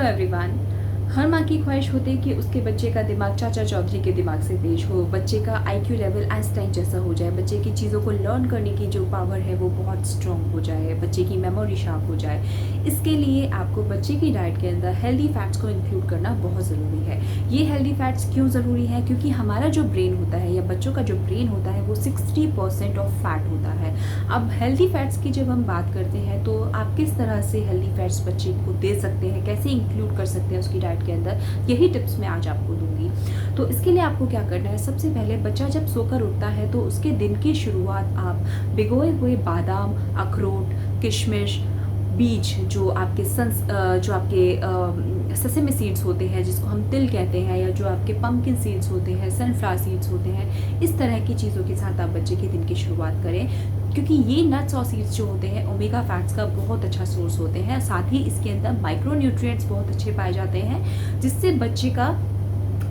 Everyone. हर माँ की ख्वाहिश होती है कि उसके बच्चे का दिमाग चाचा चौधरी के दिमाग से तेज हो, बच्चे का आईक्यू लेवल आइंस्टाइन जैसा हो जाए, बच्चे की चीज़ों को लर्न करने की जो पावर है वो बहुत स्ट्रॉन्ग हो जाए, बच्चे की मेमोरी शार्प हो जाए। इसके लिए आपको बच्चे की डाइट के अंदर हेल्दी फैट्स को इंक्लूड करना बहुत ज़रूरी है। ये हेल्दी फैट्स क्यों ज़रूरी है? क्योंकि हमारा जो ब्रेन होता है या बच्चों का जो ब्रेन होता है वो 60% ऑफ फैट होता है। अब हेल्दी फैट्स की जब हम बात करते हैं तो आप किस तरह से हेल्दी फैट्स बच्चे को दे सकते हैं, कैसे इंक्लूड कर सकते हैं उसकी डाइट के अंदर, यही टिप्स मैं आज आपको दूंगी। तो इसके लिए आपको क्या करना है, सबसे पहले बच्चा जब सोकर उठता है तो उसके दिन की शुरुआत आप भिगोए हुए बादाम, अखरोट, किशमिश, बीज जो आपके सेसेमी सीड्स होते हैं जिसको हम तिल कहते हैं, या जो आपके पम्पकिन सीड्स होते हैं, सनफ्लावर सीड्स होते हैं, इस तरह की चीज़ों के साथ आप बच्चे के दिन की शुरुआत करें। क्योंकि ये नट्स और सीड्स जो होते हैं ओमेगा फैट्स का बहुत अच्छा सोर्स होते हैं। साथ ही इसके अंदर माइक्रो न्यूट्रिएंट्स बहुत अच्छे पाए जाते हैं जिससे बच्चे का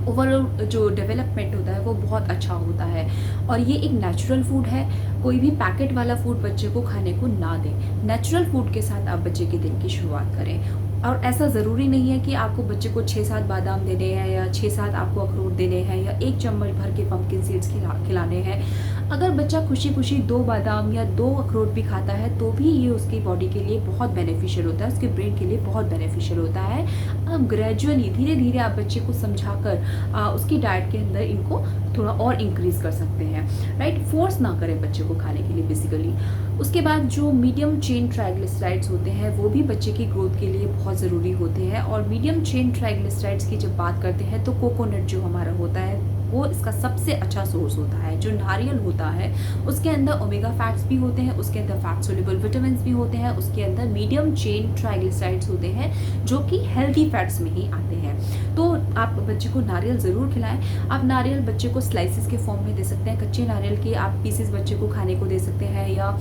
ओवरऑल जो डेवलपमेंट होता है वो बहुत अच्छा होता है। और ये एक नेचुरल फूड है, कोई भी पैकेट वाला फूड बच्चे को खाने को ना दें। नेचुरल फूड के साथ आप बच्चे के दिन की शुरुआत करें। और ऐसा ज़रूरी नहीं है कि आपको बच्चे को 6-7 बादाम देने हैं या 6-7 आपको अखरोट देने हैं या 1 चम्मच भर के पम्पकिन सीड्स खिलाने हैं। अगर बच्चा खुशी खुशी 2 बादाम या 2 अखरोट भी खाता है तो भी ये उसकी बॉडी के लिए बहुत बेनिफिशियल होता है, उसके ब्रेन के लिए बहुत बेनिफिशियल होता है। अब ग्रेजुअली धीरे धीरे आप बच्चे को समझाकर उसकी डाइट के अंदर इनको थोड़ा और इंक्रीज कर सकते हैं, राइट। फोर्स ना करें बच्चे को खाने के लिए बेसिकली। उसके बाद जो मीडियम चेन ट्राइग्लिसराइड्स होते हैं वो भी बच्चे की ग्रोथ के लिए बहुत ज़रूरी होते हैं। और मीडियम चेन ट्राइग्लिसराइड्स की जब बात करते हैं तो कोकोनट जो हमारा होता है वो इसका सबसे अच्छा सोर्स होता है। जो नारियल होता है उसके अंदर ओमेगा फैट्स भी होते हैं, उसके अंदर फैट सोल्यूबल विटामिन्स भी होते हैं, उसके अंदर मीडियम चेन ट्राइग्लिसराइड्स होते हैं जो कि हेल्दी फैट्स में ही आते हैं। तो आप बच्चे को नारियल ज़रूर खिलाएं। आप नारियल बच्चे को स्लाइसिस के फॉर्म में दे सकते हैं, कच्चे नारियल के आप पीसेस बच्चे को खाने को दे सकते हैं, या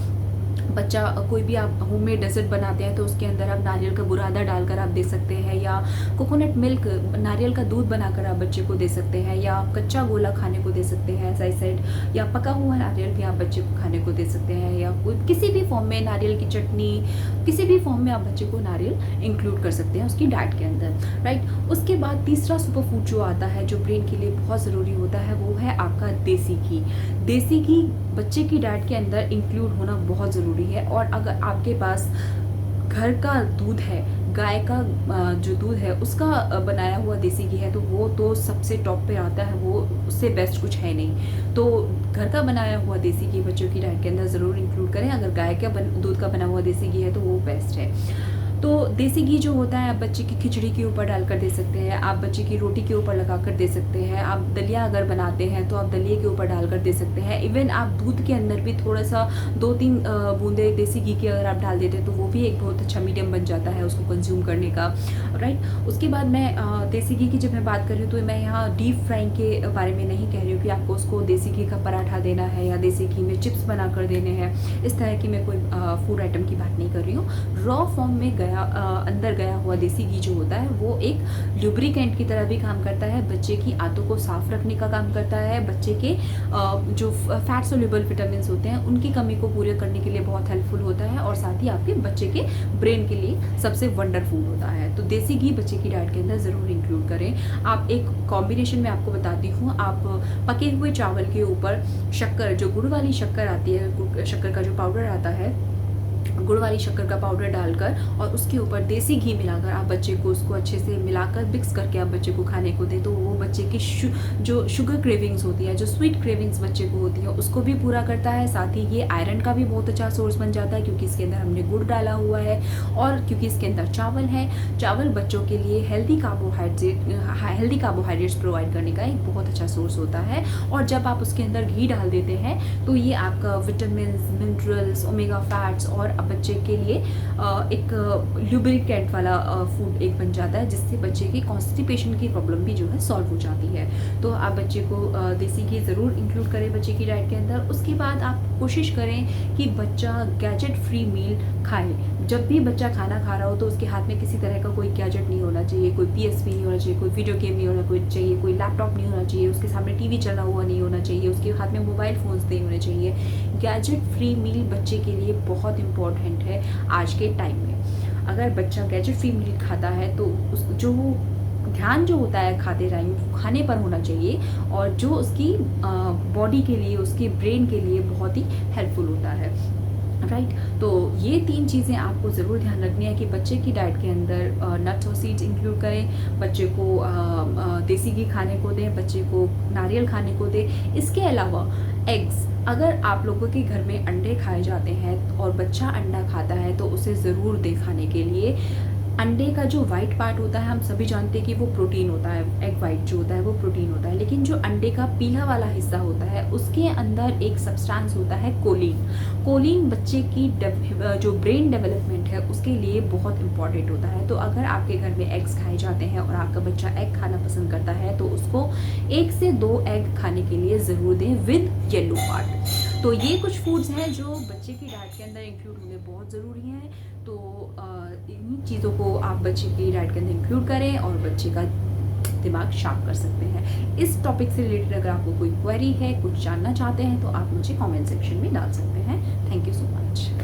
बच्चा कोई भी आप होममेड डेजर्ट बनाते हैं तो उसके अंदर आप नारियल का बुरादा डालकर आप दे सकते हैं, या कोकोनट मिल्क नारियल का दूध बनाकर आप बच्चे को दे सकते हैं, या आप कच्चा गोला खाने को दे सकते हैं साइड, या पका हुआ नारियल भी आप बच्चे को खाने को दे सकते हैं, या कोई किसी भी फॉर्म में नारियल की चटनी, किसी भी फॉर्म में आप बच्चे को नारियल इंक्लूड कर सकते हैं उसकी डाइट के अंदर, राइट। उसके बाद तीसरा सुपर फूड जो आता है जो ब्रेन के लिए बहुत ज़रूरी होता है वो है आपका देसी घी। देसी घी बच्चे की डाइट के अंदर इंक्लूड होना बहुत ज़रूरी है। और अगर आपके पास घर का दूध है, गाय का जो दूध है उसका बनाया हुआ देसी घी है तो वो तो सबसे टॉप पे आता है, वो उससे बेस्ट कुछ है नहीं। तो घर का बनाया हुआ देसी घी बच्चों की डाइट के अंदर ज़रूर इंक्लूड करें। अगर गाय का दूध का बना हुआ देसी घी है तो वो बेस्ट है। तो देसी घी जो होता है आप बच्चे की खिचड़ी के ऊपर डालकर दे सकते हैं, आप बच्चे की रोटी के ऊपर लगाकर दे सकते हैं, आप दलिया अगर बनाते हैं तो आप दलिए के ऊपर डालकर दे सकते हैं। इवन आप दूध के अंदर भी थोड़ा सा 2-3 बूंदे देसी घी के अगर आप डाल देते हैं तो वो भी एक बहुत अच्छा मीडियम बन जाता है उसको कंज्यूम करने का, राइट। उसके बाद मैं देसी घी की जब मैं बात कर रही हूँ तो मैं यहाँ डीप फ्राइंग के बारे में नहीं कह रही हूँ कि आपको उसको देसी घी का पराठा देना है या देसी घी में चिप्स बनाकर देने हैं, इस तरह की मैं कोई फूड आइटम की बात नहीं कर रही हूँ। रॉ फॉर्म में अंदर गया हुआ देसी घी जो होता है वो एक ल्यूब्रिकेंट की तरह भी काम करता है, बच्चे की आंतों को साफ रखने का काम करता है, बच्चे के जो फैट सोल्यूबल विटामिन्स होते हैं उनकी कमी को पूरे करने के लिए बहुत हेल्पफुल होता है, और साथ ही आपके बच्चे के ब्रेन के लिए सबसे वंडर फूड होता है। तो देसी घी बच्चे की डाइट के अंदर ज़रूर इंक्लूड करें। आप एक कॉम्बिनेशन में आपको बताती हूँ, आप पके हुए चावल के ऊपर शक्कर, जो गुड़ वाली शक्कर आती है, शक्कर का जो पाउडर आता है, गुड़ वाली शक्कर का पाउडर डालकर और उसके ऊपर देसी घी मिलाकर आप बच्चे को उसको अच्छे से मिलाकर मिक्स करके आप बच्चे को खाने को दें तो वो बच्चे की जो शुगर क्रेविंग्स होती है, जो स्वीट क्रेविंग्स बच्चे को होती है उसको भी पूरा करता है। साथ ही ये आयरन का भी बहुत अच्छा सोर्स बन जाता है क्योंकि इसके अंदर हमने गुड़ डाला हुआ है, और क्योंकि इसके अंदर चावल है। चावल बच्चों के लिए हेल्दी कार्बोहाइड्रेट्स प्रोवाइड करने का एक बहुत अच्छा सोर्स होता है। और जब आप उसके अंदर घी डाल देते हैं तो ये आपका विटामिन, मिनरल्स, ओमेगा फैट्स और बच्चे के लिए एक ल्यूब्रिकेंट वाला फूड एक बन जाता है जिससे बच्चे की कॉन्स्टिपेशन की प्रॉब्लम भी जो है सॉल्व हो जाती है। तो आप बच्चे को देसी घी ज़रूर इंक्लूड करें बच्चे की डाइट के अंदर। उसके बाद आप कोशिश करें कि बच्चा गैजेट फ्री मील खाए। जब भी बच्चा खाना खा रहा हो तो उसके हाथ में किसी तरह का कोई गैजेट नहीं होना चाहिए, कोई PSP नहीं होना चाहिए, कोई वीडियो गेम नहीं होना चाहिए, कोई लैपटॉप नहीं होना चाहिए, उसके सामने टीवी चला हुआ नहीं होना चाहिए, उसके हाथ में मोबाइल फ़ोन्स नहीं होने चाहिए। गैजेट फ्री मील बच्चे के लिए बहुत इम्पॉर्टेंट है आज के टाइम में। अगर बच्चा गैजेट फ्री मील खाता है तो उस जो ध्यान जो होता है खाते टाइम वो खाने पर होना चाहिए, और जो उसकी बॉडी के लिए, उसके ब्रेन के लिए बहुत ही हेल्पफुल होता है, राइट। तो ये 3 चीज़ें आपको ज़रूर ध्यान रखनी है कि बच्चे की डाइट के अंदर नट्स और सीड्स इंक्लूड करें, बच्चे को देसी घी खाने को दें, बच्चे को नारियल खाने को दें। इसके अलावा एग्स, अगर आप लोगों के घर में अंडे खाए जाते हैं और बच्चा अंडा खाता है तो उसे ज़रूर दें खाने के लिए। अंडे का जो वाइट पार्ट होता है हम सभी जानते हैं कि वो प्रोटीन होता है, एग वाइट जो होता है वो प्रोटीन होता है, लेकिन जो अंडे का पीला वाला हिस्सा होता है उसके अंदर एक सब्सटेंस होता है कोलिन। कोलिन बच्चे की जो ब्रेन डेवलपमेंट है उसके लिए बहुत इंपॉर्टेंट होता है। तो अगर आपके घर में एग्स खाए जाते हैं और आपका बच्चा एग खाना पसंद करता है तो उसको 1 से 2 एग खाने के लिए ज़रूर दें विद येलो पार्ट। तो ये कुछ फूड्स हैं जो बच्चे की डाइट के अंदर इंक्लूड होने बहुत ज़रूरी हैं। तो इन्हीं चीज़ों को आप बच्चे की डाइट के अंदर इंक्लूड करें और बच्चे का दिमाग शार्प कर सकते हैं। इस टॉपिक से रिलेटेड अगर आपको कोई क्वेरी है, कुछ जानना चाहते हैं तो आप मुझे कमेंट सेक्शन में डाल सकते हैं। Thank you so much.